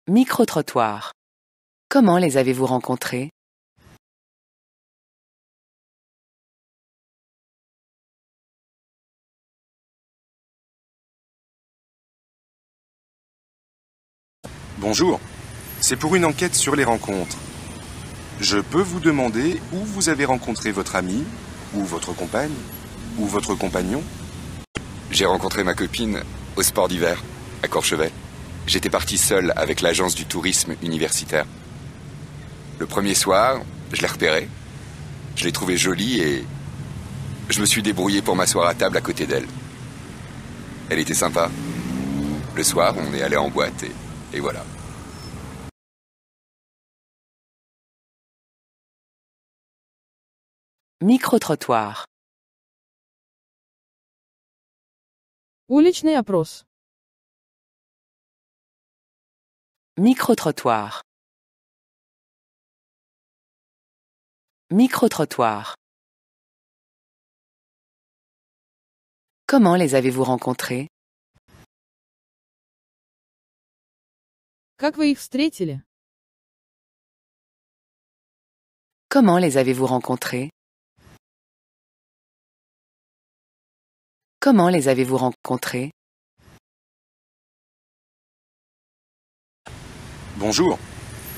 Micro-trottoir. Comment les avez-vous rencontrés? Bonjour, c'est pour une enquête sur les rencontres. Je peux vous demander où vous avez rencontré votre ami, ou votre compagne, ou votre compagnon? J'ai rencontré ma copine au sport d'hiver, à Courchevel. J'étais parti seul avec l'agence du tourisme universitaire. Le premier soir, je l'ai repérée. Je l'ai trouvée jolie et je me suis débrouillé pour m'asseoir à table à côté d'elle. Elle était sympa. Le soir, on est allé en boîte et voilà. Micro-trottoir. Уличный опрос. Micro-trottoir. Micro-trottoir. Comment les avez-vous rencontrés? Как вы их встретили? Comment les avez-vous rencontrés? Comment les avez-vous rencontrés? Bonjour,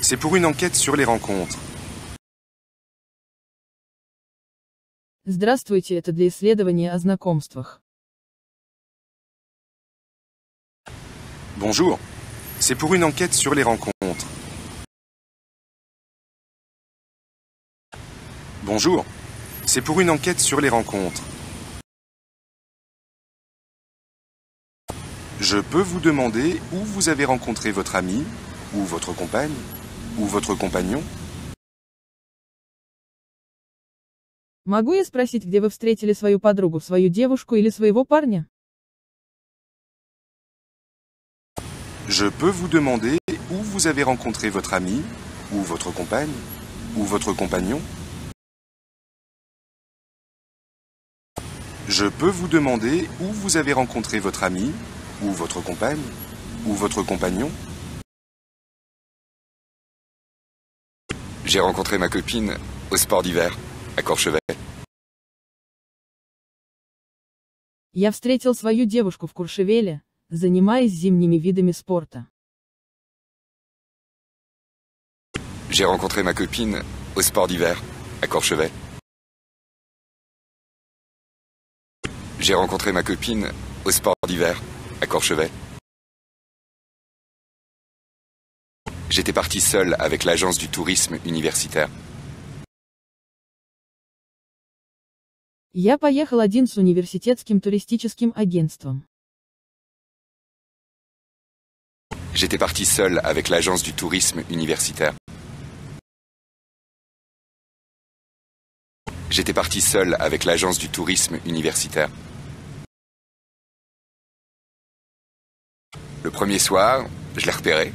c'est pour une enquête sur les rencontres. Здравствуйте, это для исследования о знакомствах. Bonjour, c'est pour une enquête sur les rencontres. Bonjour, c'est pour une enquête sur les rencontres. Je peux vous demander où vous avez rencontré votre ami, ou votre compagne, ou votre compagnon? Могу я спросить, где вы встретили свою подругу, свою девушку или своего парня? Je peux vous demander où vous avez rencontré votre ami, ou votre compagne, ou votre compagnon? Je peux vous demander où vous avez rencontré votre ami, ou votre compagne, ou votre compagnon? J'ai rencontré ma copine au sport d'hiver, à Courchevel. Я встретил свою девушку в Куршевеле, занимаясь зимними видами спорта. J'ai rencontré ma copine au sport d'hiver, à Courchevel. J'ai rencontré ma copine au sport d'hiver, à Courchevel. J'étais parti seul avec l'agence du tourisme universitaire. Я поехал один с университетским туристическим агентством. J'étais parti seul avec l'agence du tourisme universitaire. J'étais parti seul avec l'agence du tourisme universitaire. Le premier soir, je l'ai repérée.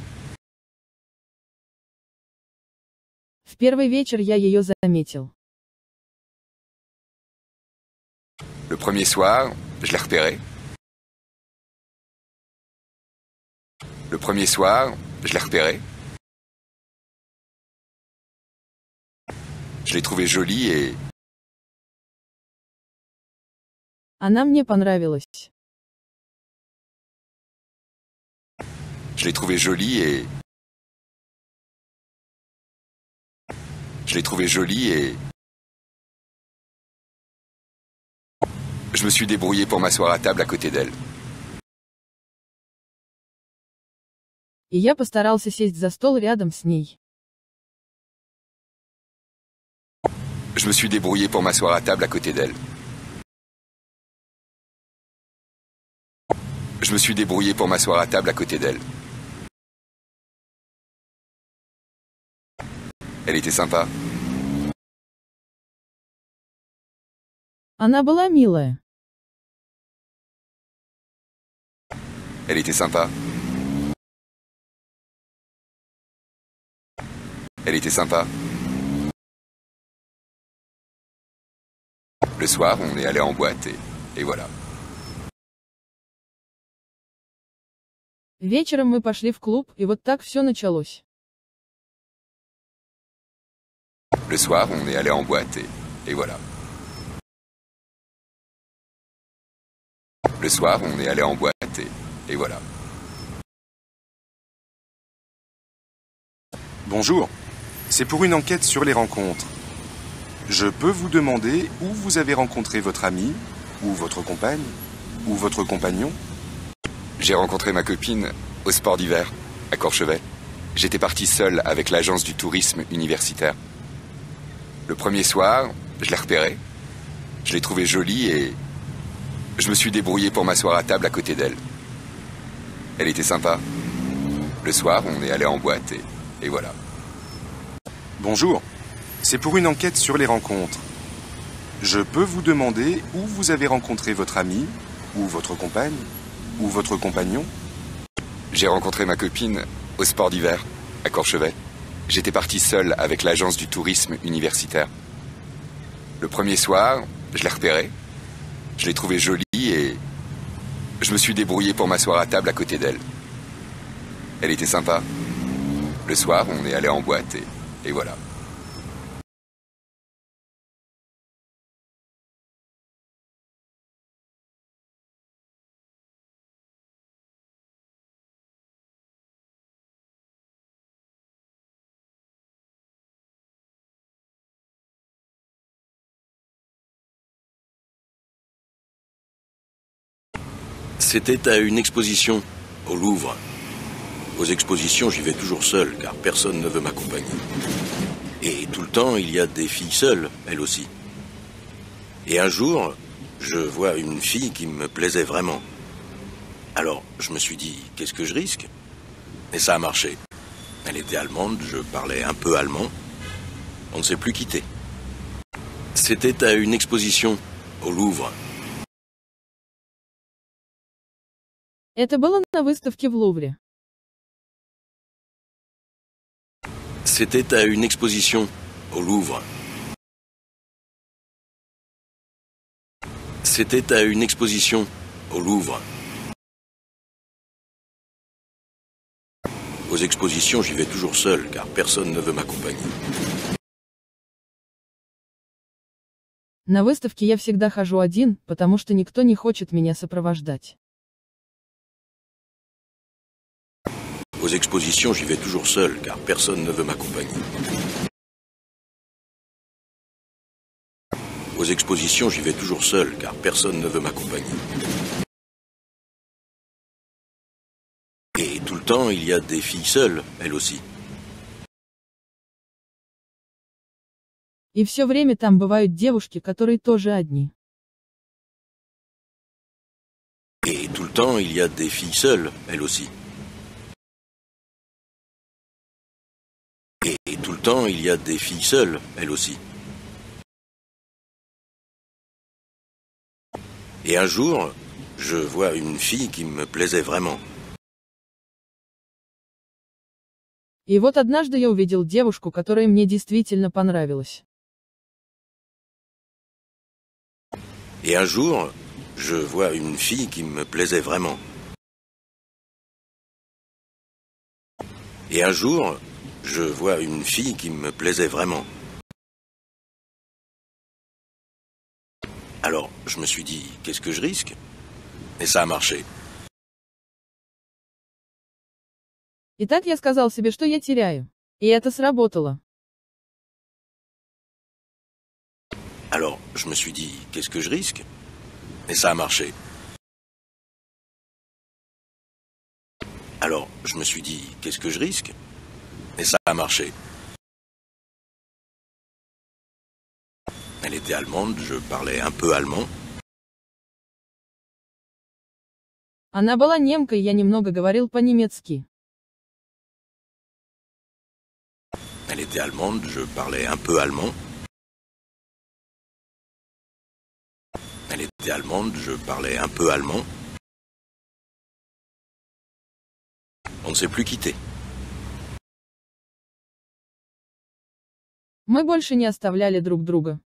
В первый вечер я ее заметил. Le premier soir, je l'ai repérée. Le premier soir, je l'ai repérée. Je l'ai trouvée jolie et Она мне понравилась. je l'ai trouvée jolie et je l'ai trouvée jolie et je me suis débrouillé pour m'asseoir à table à côté d'elle. И я постарался сесть за стол рядом с ней. Je me suis débrouillé pour m'asseoir à table à côté d'elle. Je me suis débrouillé pour m'asseoir à table à côté d'elle. Elle était sympa. Она была милая. Elle était sympa. Elle était sympa. Le soir, on est allé en boîte et voilà. Вечером мы пошли в клуб, и вот так все началось. Le soir, on est allé en boîte et voilà. Le soir, on est allé en boîte et voilà. Bonjour, c'est pour une enquête sur les rencontres. Je peux vous demander où vous avez rencontré votre ami, ou votre compagne, ou votre compagnon? J'ai rencontré ma copine au sport d'hiver, à Courchevel. J'étais parti seul avec l'agence du tourisme universitaire. Le premier soir, je l'ai repérée. Je l'ai trouvée jolie et je me suis débrouillé pour m'asseoir à table à côté d'elle. Elle était sympa. Le soir, on est allé en boîte et voilà. Bonjour, c'est pour une enquête sur les rencontres. Je peux vous demander où vous avez rencontré votre ami, ou votre compagne, ou votre compagnon? J'ai rencontré ma copine au sport d'hiver, à Courchevel. J'étais parti seul avec l'agence du tourisme universitaire. Le premier soir, je l'ai repérée. Je l'ai trouvée jolie et je me suis débrouillé pour m'asseoir à table à côté d'elle. Elle était sympa. Le soir, on est allé en boîte et voilà. C'était à une exposition, au Louvre. Aux expositions, j'y vais toujours seul, car personne ne veut m'accompagner. Et tout le temps, il y a des filles seules, elles aussi. Et un jour, je vois une fille qui me plaisait vraiment. Alors, je me suis dit, qu'est-ce que je risque? Et ça a marché. Elle était allemande, je parlais un peu allemand. On ne s'est plus quitté. C'était à une exposition, au Louvre. Это было на выставке в Лувре. C'était à une exposition, au Louvre. C'était à une exposition, au Louvre. Aux expositions, j'y vais toujours seul, car personne ne veut m'accompagner. На выставке я всегда хожу один, потому что никто не хочет меня сопровождать. Aux expositions, j'y vais toujours seul, car personne ne veut m'accompagner. Aux expositions, j'y vais toujours seul, car personne ne veut m'accompagner. Et tout le temps, il y a des filles seules, elles aussi. И все время там бывают девушки, которые тоже одни. Et tout le temps, il y a des filles seules, elles aussi. Et tout le temps, il y a des filles seules, elles aussi. Et un jour, je vois une fille qui me plaisait vraiment. И вот однажды я увидел девушку, которая мне действительно понравилась. Et un jour, je vois une fille qui me plaisait vraiment. Et un jour, je vois une fille qui me plaisait vraiment. Alors, je me suis dit, qu'est-ce que je risque? Et ça a marché. Итак, я сказал себе, что я теряю. И это сработало. Alors, je me suis dit, qu'est-ce que je risque? Et ça a marché. Alors, je me suis dit, qu'est-ce que je risque? Et ça a marché. Elle était allemande, je parlais un peu allemand. Она была немкой, я немного говорил по-немецки. Elle était allemande, je parlais un peu allemand. Elle était allemande, je parlais un peu allemand. On ne s'est plus quitté. Мы больше не оставляли друг друга.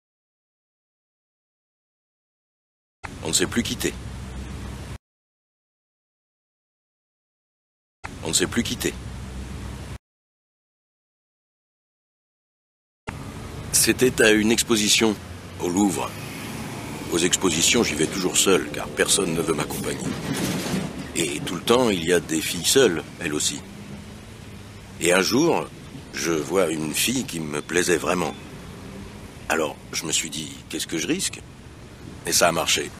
On ne s'est plus quitté. On ne s'est plus quitté. C'était à une exposition au Louvre. Aux expositions, j'y vais toujours seul, car personne ne veut m'accompagner. Et tout le temps, il y a des filles seules, elles aussi. Et un jour, je vois une fille qui me plaisait vraiment. Alors, je me suis dit, qu'est-ce que je risque? Et ça a marché.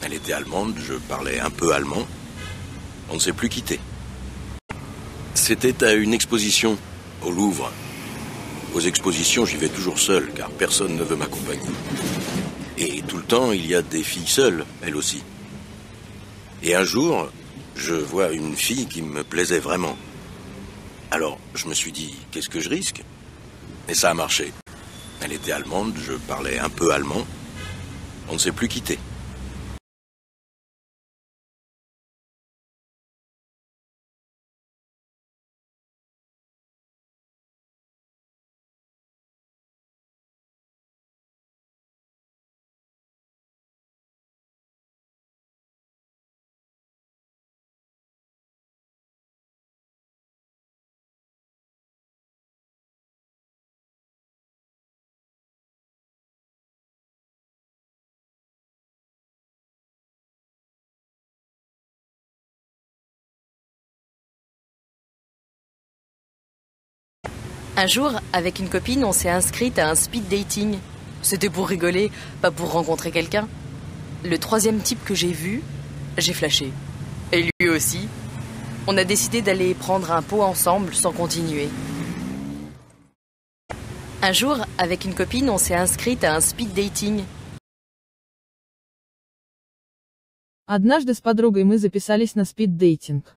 Elle était allemande, je parlais un peu allemand. On ne s'est plus quitté. C'était à une exposition au Louvre. Aux expositions, j'y vais toujours seul, car personne ne veut m'accompagner. Et tout le temps, il y a des filles seules, elles aussi. Et un jour, je vois une fille qui me plaisait vraiment. Alors, je me suis dit, qu'est-ce que je risque? Et ça a marché. Elle était allemande, je parlais un peu allemand. On ne s'est plus quitté. Un jour, avec une copine, on s'est inscrite à un speed dating. C'était pour rigoler, pas pour rencontrer quelqu'un. Le troisième type que j'ai vu, j'ai flashé. Et lui aussi. On a décidé d'aller prendre un pot ensemble sans continuer. Un jour, avec une copine, on s'est inscrite à un speed dating. Однажды с подругой мы записались на спид-дейтинг.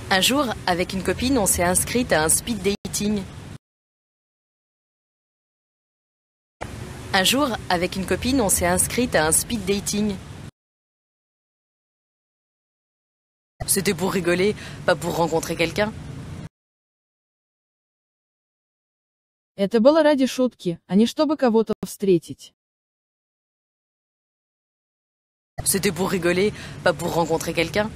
Un jour, avec une copine, on s'est inscrite à un speed dating. Un jour, avec une copine, on s'est inscrite à un speed dating. C'était pour rigoler, pas pour rencontrer quelqu'un. Это было ради шутки, а не чтобы кого-то встретить. C'était pour rigoler, pas pour rencontrer quelqu'un.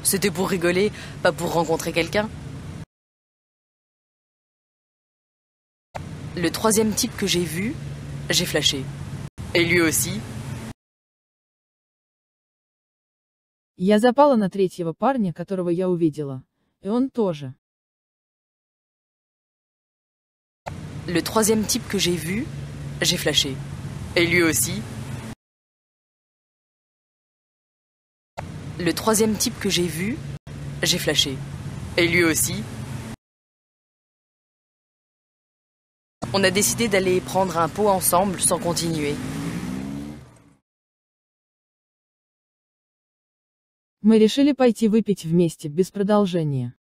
C'était pour rigoler, pas pour rencontrer quelqu'un. Le troisième type que j'ai vu, j'ai flashé. Et lui aussi. Я запала на третьего парня, которого я увидела. И он тоже. Le troisième type que j'ai vu, j'ai flashé. Et lui aussi. Le troisième type que j'ai vu, j'ai flashé. Et lui aussi. On a décidé d'aller prendre un pot ensemble sans continuer. Мы решили пойти выпить вместе, без продолжения.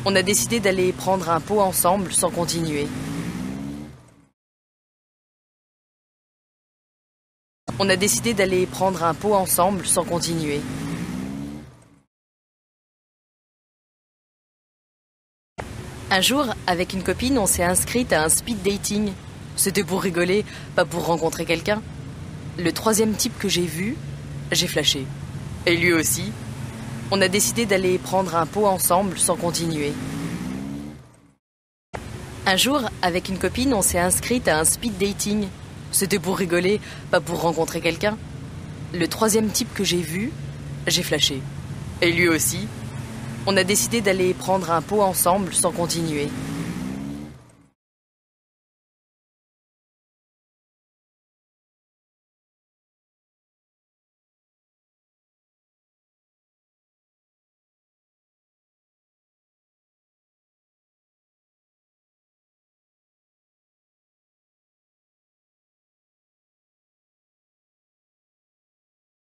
On a décidé d'aller prendre un pot ensemble sans continuer. On a décidé d'aller prendre un pot ensemble sans continuer. Un jour, avec une copine, on s'est inscrite à un speed dating. C'était pour rigoler, pas pour rencontrer quelqu'un. Le troisième type que j'ai vu, j'ai flashé. Et lui aussi. On a décidé d'aller prendre un pot ensemble sans continuer. Un jour, avec une copine, on s'est inscrite à un speed dating. C'était pour rigoler, pas pour rencontrer quelqu'un. Le troisième type que j'ai vu, j'ai flashé. Et lui aussi. On a décidé d'aller prendre un pot ensemble sans continuer.